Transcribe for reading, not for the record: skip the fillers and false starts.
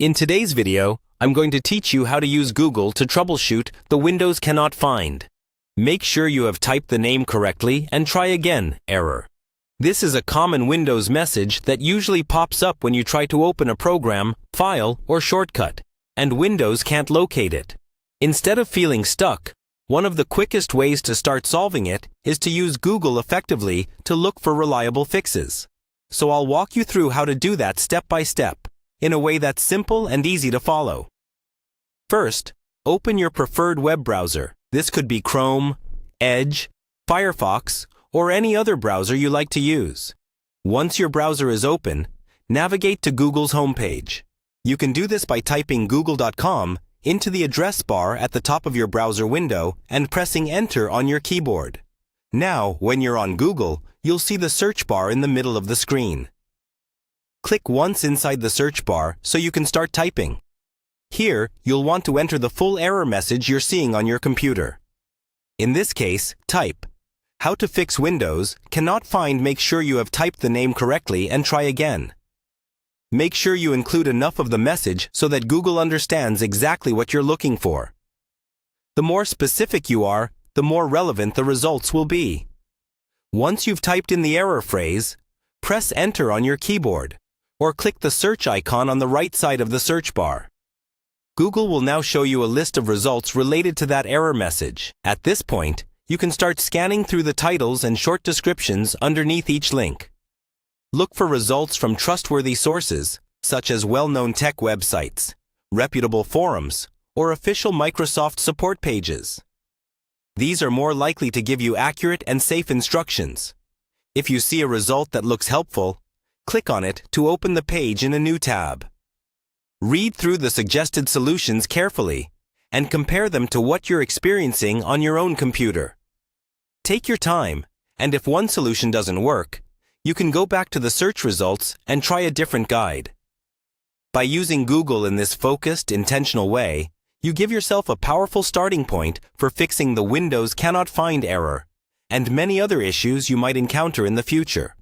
In today's video, I'm going to teach you how to use Google to troubleshoot the Windows cannot find. Make sure you have typed the name correctly and try again error. This is a common Windows message that usually pops up when you try to open a program, file, or shortcut, and Windows can't locate it. Instead of feeling stuck, one of the quickest ways to start solving it is to use Google effectively to look for reliable fixes. So I'll walk you through how to do that step by step, in a way that's simple and easy to follow. First, open your preferred web browser. This could be Chrome, Edge, Firefox, or any other browser you like to use. Once your browser is open, navigate to Google's homepage. You can do this by typing google.com into the address bar at the top of your browser window and pressing Enter on your keyboard. Now, when you're on Google, you'll see the search bar in the middle of the screen. Click once inside the search bar so you can start typing. Here, you'll want to enter the full error message you're seeing on your computer. In this case, type, "How to fix Windows, cannot find." Make sure you have typed the name correctly and try again. Make sure you include enough of the message so that Google understands exactly what you're looking for. The more specific you are, the more relevant the results will be. Once you've typed in the error phrase, press Enter on your keyboard, or click the search icon on the right side of the search bar. Google will now show you a list of results related to that error message. At this point, you can start scanning through the titles and short descriptions underneath each link. Look for results from trustworthy sources, such as well-known tech websites, reputable forums, or official Microsoft support pages. These are more likely to give you accurate and safe instructions. If you see a result that looks helpful, click on it to open the page in a new tab. Read through the suggested solutions carefully and compare them to what you're experiencing on your own computer. Take your time, and if one solution doesn't work, you can go back to the search results and try a different guide. By using Google in this focused, intentional way, you give yourself a powerful starting point for fixing the Windows cannot find error and many other issues you might encounter in the future.